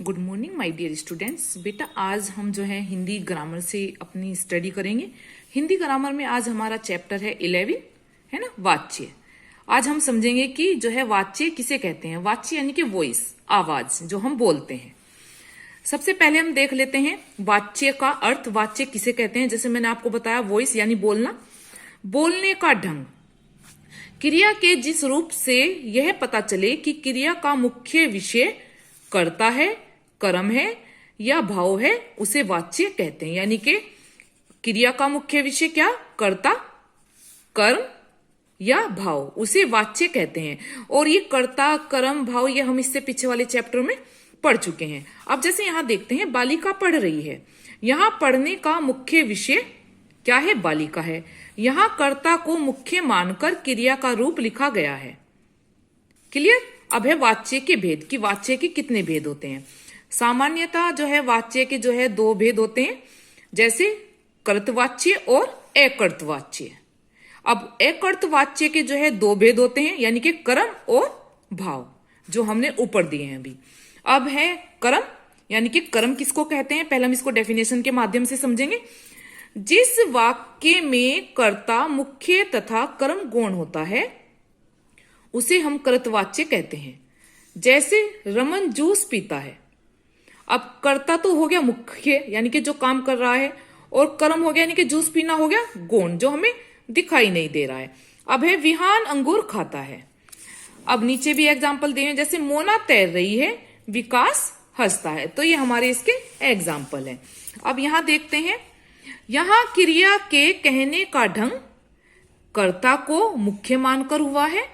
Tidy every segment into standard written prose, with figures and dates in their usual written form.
Good morning my dear students. बेटा आज हम जो है हिंदी ग्रामर से अपनी स्टडी करेंगे। हिंदी ग्रामर में आज हमारा चैप्टर है 11, है ना, वाच्य। आज हम समझेंगे कि जो है वाच्य किसे कहते हैं। वाच्य यानी कि वॉइस, आवाज जो हम बोलते हैं। सबसे पहले हम देख लेते हैं वाच्य का अर्थ। वाच्य किसे कहते हैं? जैसे मैंने आपको बताया, वॉइस यानी बोलना, बोलने का ढंग, क्रिया के जिस रूप से यह पता चले कि क्रिया का मुख्य विषय कर्ता है, कर्म है या भाव है, उसे वाच्य कहते हैं। यानी कि क्रिया का मुख्य विषय क्या? कर्ता, कर्म या भाव, उसे वाच्य कहते हैं। और ये कर्ता, कर्म, भाव ये हम इससे पीछे वाले चैप्टर में पढ़ चुके हैं। अब जैसे यहां देखते हैं, बालिका पढ़ रही है। यहां पढ़ने का मुख्य विषय क्या है? बालिका है। यहां कर्ता को मुख्य मानकर क्रिया का रूप लिखा गया है। क्लियर? अब है वाच्य के भेद, कि वाच्य के कितने भेद होते हैं। सामान्यतः जो है वाच्य के जो है दो भेद होते हैं, जैसे कर्तवाच्य और अकर्तवाच्य। अब अकर्तवाच्य के जो है दो भेद होते हैं, यानी कि कर्म और भाव, जो हमने ऊपर दिए हैं अभी। अब है कर्म, यानी कि कर्म किसको कहते हैं, पहले हम इसको डेफिनेशन के माध्यम से समझेंगे। जिस वाक्य में कर्ता मुख्य तथा कर्म गौण होता है उसे हम कर्तवाच्य कहते हैं। जैसे रमन जूस पीता है। अब कर्ता तो हो गया मुख्य, यानी कि जो काम कर रहा है, और कर्म हो गया यानी कि जूस पीना हो गया गौण, जो हमें दिखाई नहीं दे रहा है। अब है विहान अंगूर खाता है। अब नीचे भी एग्जाम्पल दिए हैं, जैसे मोना तैर रही है, विकास हंसता है। तो ये हमारे इसके एग्जाम्पल है। अब यहां देखते हैं, यहां क्रिया के कहने का ढंग कर्ता को मुख्य मानकर हुआ है।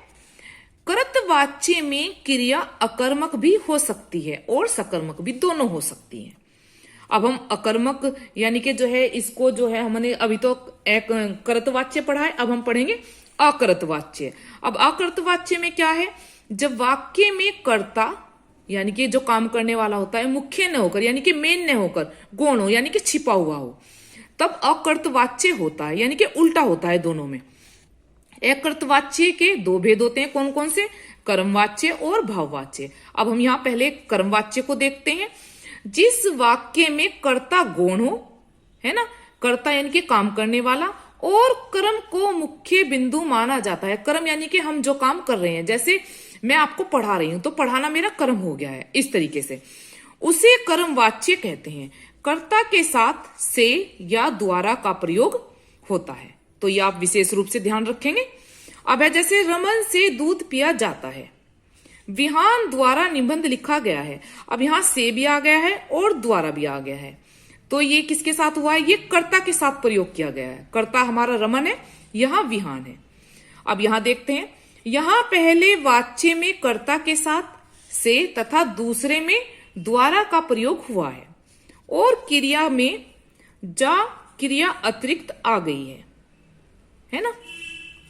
कर्तवाच्य में क्रिया अकर्मक भी हो सकती है और सकर्मक भी, दोनों हो सकती है। अब हम अकर्मक यानी कि जो है इसको जो है हमने अभी तो एक कर्तवाच्य पढ़ा है, अब हम पढ़ेंगे अकर्तवाच्य। अब अकर्तवाच्य में क्या है? जब वाक्य में कर्ता यानी कि जो काम करने वाला होता है मुख्य न होकर, यानी कि मेन न होकर, गौण हो यानी कि छिपा हुआ हो, तब अकर्तवाच्य होता है, यानी कि उल्टा होता है दोनों में। अकर्तवाच्य के दो भेद होते हैं, कौन कौन से? कर्मवाच्य और भाववाच्य। अब हम यहां पहले कर्मवाच्य को देखते हैं। जिस वाक्य में कर्ता गौण हो, है ना, कर्ता यानी कि काम करने वाला, और कर्म को मुख्य बिंदु माना जाता है। कर्म यानी कि हम जो काम कर रहे हैं, जैसे मैं आपको पढ़ा रही हूं तो पढ़ाना मेरा कर्म हो गया है, इस तरीके से, उसे कर्मवाच्य कहते हैं। कर्ता के साथ से या द्वारा का प्रयोग होता है, तो ये आप विशेष रूप से ध्यान रखेंगे। अब है जैसे रमन से दूध पिया जाता है, विहान द्वारा निबंध लिखा गया है। अब यहां से भी आ गया है और द्वारा भी आ गया है, तो ये किसके साथ हुआ है? ये कर्ता के साथ प्रयोग किया गया है। कर्ता हमारा रमन है, यहां विहान है। अब यहां देखते हैं, यहां पहले वाच्य में कर्ता के साथ से तथा दूसरे में द्वारा का प्रयोग हुआ है, और क्रिया में जा क्रिया अतिरिक्त आ गई है ना।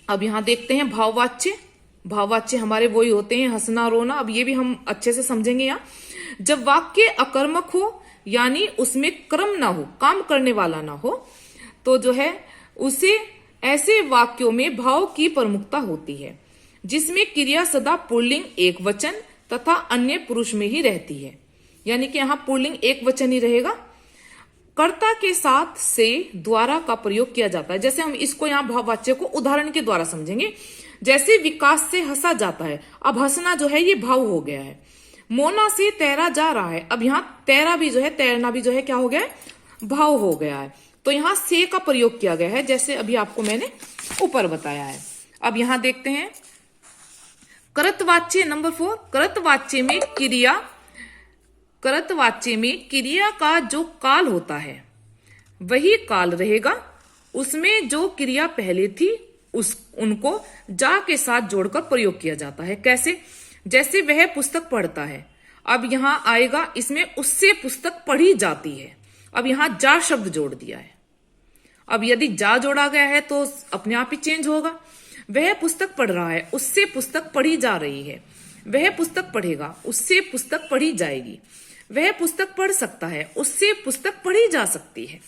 अब यहां देखते हैं भाववाच्य। भाववाच्य हमारे वही होते हैं, हंसना, रोना। अब ये भी हम अच्छे से समझेंगे। यहां जब वाक्य अकर्मक हो, यानी उसमें कर्म ना हो, काम करने वाला ना हो, तो जो है उसे ऐसे वाक्यों में भाव की प्रमुखता होती है, जिसमें क्रिया सदा पुल्लिंग एक वचन तथा अन्य पुरुष में ही रहती है। यानी कि यहां पुल्लिंग एक वचन ही रहेगा। कर्ता के साथ से द्वारा का प्रयोग किया जाता है। जैसे हम इसको यहाँ भाववाच्य को उदाहरण के द्वारा समझेंगे। जैसे विकास से हंसा जाता है, अब हंसना जो है ये भाव हो गया है। मोना से तैरा जा रहा है, अब यहाँ तैरा भी जो है, तैरना भी जो है क्या हो गया है? भाव हो गया है। तो यहाँ से का प्रयोग किया गया है, जैसे अभी आपको मैंने ऊपर बताया है। अब यहां देखते हैं कर्तवाच्य नंबर 4। कर्तवाच्य में क्रिया का जो काल होता है वही काल रहेगा। उसमें जो क्रिया पहले थी उनको जा के साथ जोड़कर प्रयोग किया जाता है। कैसे? जैसे वह पुस्तक पढ़ता है, अब यहां आएगा, इसमें उससे पुस्तक पढ़ी जाती है। अब यहां जा शब्द जोड़ दिया है। अब यदि जा जोड़ा गया है तो अपने आप ही चेंज होगा। वह पुस्तक पढ़ रहा है, उससे पुस्तक पढ़ी जा रही है। वह पुस्तक पढ़ेगा, उससे पुस्तक पढ़ी जाएगी। वह पुस्तक पढ़ सकता है, उससे पुस्तक पढ़ी जा सकती है।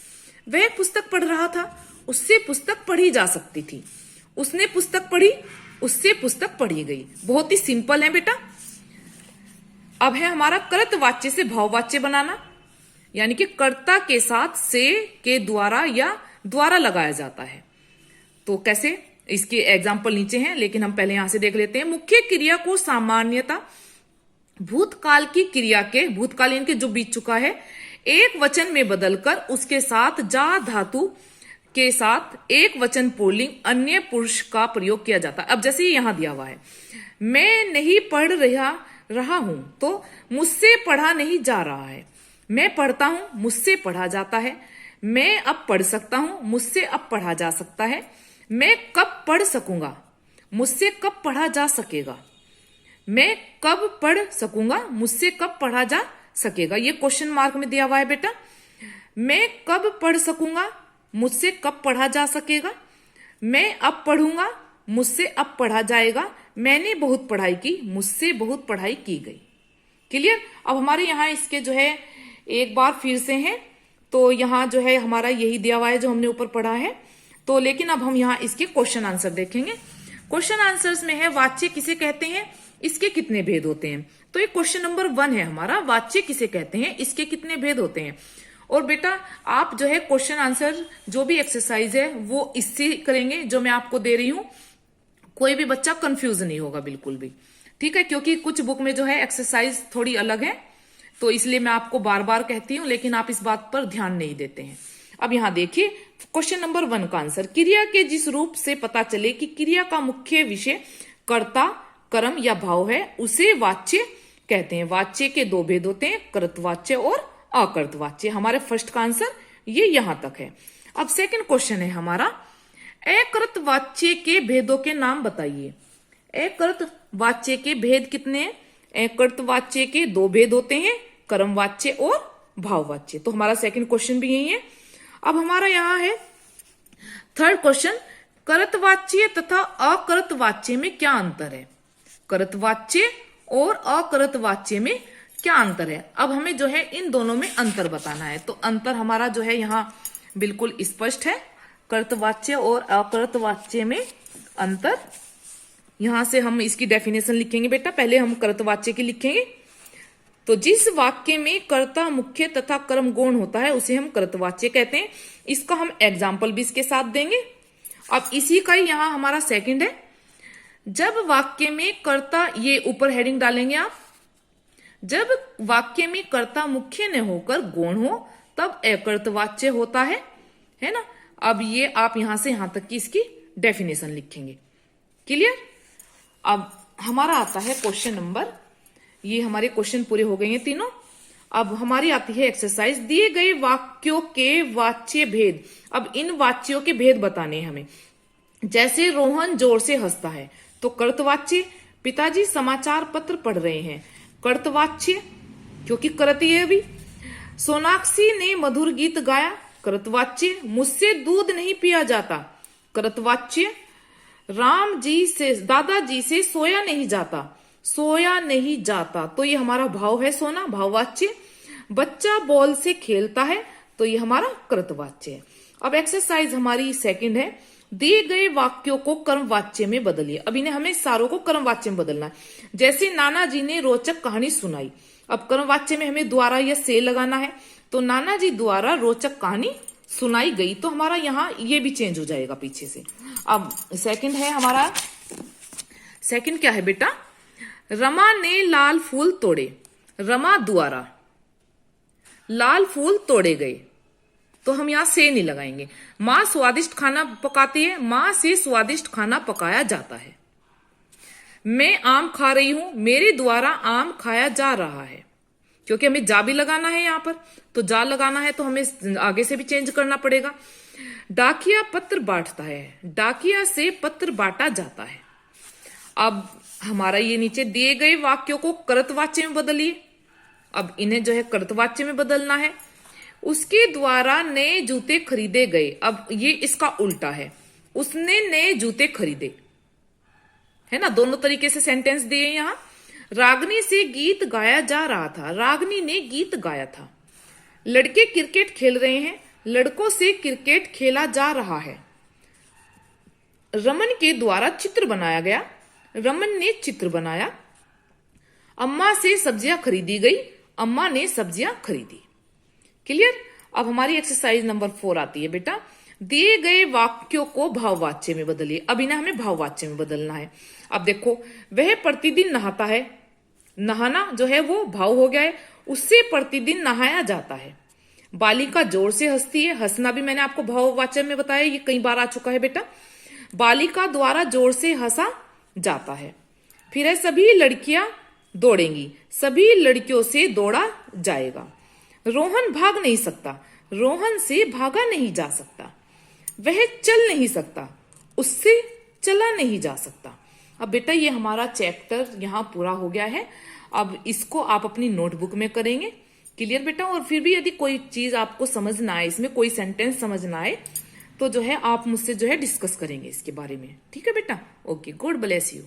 वह पुस्तक पढ़ रहा था, उससे पुस्तक पढ़ी जा सकती थी। उसने पुस्तक पढ़ी, उससे पुस्तक पढ़ी गई। बहुत ही सिंपल है बेटा। अब है हमारा कृत वाच्य से भाववाच्य बनाना, यानी कि कर्ता के साथ से के द्वारा या द्वारा लगाया जाता है। तो कैसे, इसके एग्जाम्पल नीचे हैं, लेकिन हम पहले यहां से देख लेते हैं। मुख्य क्रिया को सामान्यता भूतकाल की क्रिया के, भूतकालीन के जो बीत चुका है, एक वचन में बदलकर उसके साथ जा धातु के साथ एक वचन पुल्लिंग अन्य पुरुष का प्रयोग किया जाता है। अब जैसे यहां दिया हुआ है, मैं नहीं पढ़ रहा हूं, तो मुझसे पढ़ा नहीं जा रहा है। मैं पढ़ता हूं, मुझसे पढ़ा जाता है। मैं अब पढ़ सकता हूं, मुझसे अब पढ़ा जा सकता है। मैं कब पढ़ सकूंगा, मुझसे कब पढ़ा जा सकेगा। मैं कब पढ़ सकूंगा, मुझसे कब पढ़ा जा सकेगा। ये क्वेश्चन मार्क में दिया हुआ है बेटा। मैं कब पढ़ सकूंगा, मुझसे कब पढ़ा जा सकेगा। मैं अब पढ़ूंगा, मुझसे अब पढ़ा जाएगा। मैंने बहुत पढ़ाई की, मुझसे बहुत पढ़ाई की गई। क्लियर। अब हमारे यहाँ इसके जो है एक बार फिर से हैं, तो यहाँ जो है हमारा यही दिया हुआ है जो हमने ऊपर पढ़ा है। तो लेकिन अब हम यहाँ इसके क्वेश्चन आंसर देखेंगे। क्वेश्चन आंसर्स में है वाच्य किसे कहते हैं, इसके कितने भेद होते हैं। तो ये क्वेश्चन नंबर 1 है हमारा, वाच्य किसे कहते हैं, इसके कितने भेद होते हैं। और बेटा आप जो है क्वेश्चन आंसर जो भी एक्सरसाइज है वो इससे करेंगे जो मैं आपको दे रही हूं। कोई भी बच्चा कंफ्यूज नहीं होगा बिल्कुल भी, ठीक है, क्योंकि कुछ बुक में जो है एक्सरसाइज थोड़ी अलग है, तो इसलिए मैं आपको बार बार कहती हूं, लेकिन आप इस बात पर ध्यान नहीं देते हैं। अब यहां देखिए क्वेश्चन नंबर 1 का आंसर, क्रिया के जिस रूप से पता चले कि क्रिया का मुख्य विषय कर्ता, कर्म या भाव है, उसे वाच्य कहते हैं। वाच्य के 2 भेद होते हैं, कृतवाच्य और अकृतवाच्य। हमारे फर्स्ट का आंसर ये यहां तक है। अब सेकंड क्वेश्चन है हमारा, अकृतवाच्य के भेदों के नाम बताइए। अकृतवाच्य के भेद कितने हैं। अकृतवाच्य के 2 भेद होते हैं, कर्मवाच्य और भाववाच्य। तो हमारा सेकंड क्वेश्चन भी यही है। अब हमारा यहां है थर्ड क्वेश्चन, कृतवाच्य तथा अकृतवाच्य में क्या अंतर है। कृतवाच्य और अकृतवाच्य में क्या अंतर है। अब हमें जो है इन दोनों में अंतर बताना है। तो अंतर हमारा जो है यहाँ बिल्कुल स्पष्ट है, कृतवाच्य और अकृतवाच्य में अंतर। यहां से हम इसकी डेफिनेशन लिखेंगे बेटा, पहले हम कृतवाच्य की लिखेंगे। तो जिस वाक्य में कर्ता, मुख्य तथा कर्म गौण होता है उसे हम कृतवाच्य कहते हैं। इसका हम एग्जाम्पल भी इसके साथ देंगे। अब इसी का ही यहाँ हमारा सेकंड है, जब वाक्य में कर्ता, ये ऊपर हेडिंग डालेंगे आप, जब वाक्य में कर्ता मुख्य न होकर गौण हो तब अकृतवाच्य होता है ना। अब ये आप यहां से यहां तक की इसकी डेफिनेशन लिखेंगे। क्लियर। अब हमारा आता है क्वेश्चन नंबर, ये हमारे क्वेश्चन पूरे हो गए हैं तीनों। अब हमारी आती है एक्सरसाइज, दिए गए वाक्यों के वाच्य भेद। अब इन वाच्यों के भेद बताने हैं हमें। जैसे रोहन जोर से हंसता है, तो कृतवाच्य। पिताजी समाचार पत्र पढ़ रहे हैं, कृतवाच्य, क्योंकि करती है अभी। सोनाक्षी ने मधुर गीत गाया, कृतवाच्य। मुझसे दूध नहीं पिया जाता, कृतवाच्य। राम जी से, दादाजी से सोया नहीं जाता, सोया नहीं जाता, तो ये हमारा भाव है सोना, भाववाच्य। बच्चा बॉल से खेलता है, तो ये हमारा कृतवाच्य है। अब एक्सरसाइज हमारी सेकंड है, दिए गए वाक्यों को कर्मवाच्य में बदलिए। अब इन्हें हमें सारों को कर्मवाच्य में बदलना है। जैसे नाना जी ने रोचक कहानी सुनाई, अब कर्मवाच्य में हमें द्वारा या से लगाना है, तो नाना जी द्वारा रोचक कहानी सुनाई गई, तो हमारा यहाँ ये भी चेंज हो जाएगा पीछे से। अब सेकंड है हमारा, सेकंड क्या है बेटा, रमा ने लाल फूल तोड़े, रमा द्वारा लाल फूल तोड़े गए, तो हम यहां से नहीं लगाएंगे। मां स्वादिष्ट खाना पकाती है, मां से स्वादिष्ट खाना पकाया जाता है। मैं आम खा रही हूं, मेरे द्वारा आम खाया जा रहा है, क्योंकि हमें जा भी लगाना है यहां पर, तो जा लगाना है तो हमें आगे से भी चेंज करना पड़ेगा। डाकिया पत्र बांटता है, डाकिया से पत्र बांटा जाता है। अब हमारा ये नीचे दिए गए वाक्यों को कृतवाच्य में बदलिए। अब इन्हें जो है कृतवाच्य में बदलना है। उसके द्वारा नए जूते खरीदे गए, अब ये इसका उल्टा है, उसने नए जूते खरीदे, है ना। दोनों तरीके से सेंटेंस दिए यहां। रागनी से गीत गाया जा रहा था, रागनी ने गीत गाया था। लड़के क्रिकेट खेल रहे हैं, लड़कों से क्रिकेट खेला जा रहा है। रमन के द्वारा चित्र बनाया गया, रमन ने चित्र बनाया। अम्मा से सब्जियां खरीदी गई, अम्मा ने सब्जियां खरीदी। क्लियर। अब हमारी एक्सरसाइज नंबर 4 आती है बेटा, दिए गए वाक्यों को भाववाच्य में बदलिए। अब इन्हें हमें भाववाच्य में बदलना है। अब देखो, वह प्रतिदिन नहाता है, नहाना जो है वो भाव हो गया है, उससे प्रतिदिन नहाया जाता है। बालिका जोर से हंसती है, हंसना भी मैंने आपको भाववाच्य में बताया, ये कई बार आ चुका है बेटा। बालिका द्वारा जोर से हंसा जाता है। फिर है सभी लड़कियां दौड़ेंगी, सभी लड़कियों से दौड़ा जाएगा। रोहन भाग नहीं सकता, रोहन से भागा नहीं जा सकता। वह चल नहीं सकता, उससे चला नहीं जा सकता। अब बेटा ये हमारा चैप्टर यहाँ पूरा हो गया है। अब इसको आप अपनी नोटबुक में करेंगे। क्लियर बेटा। और फिर भी यदि कोई चीज आपको समझ ना आए, इसमें कोई सेंटेंस समझ ना आए, तो जो है आप मुझसे जो है डिस्कस करेंगे इसके बारे में। ठीक है बेटा। Okay, God bless you.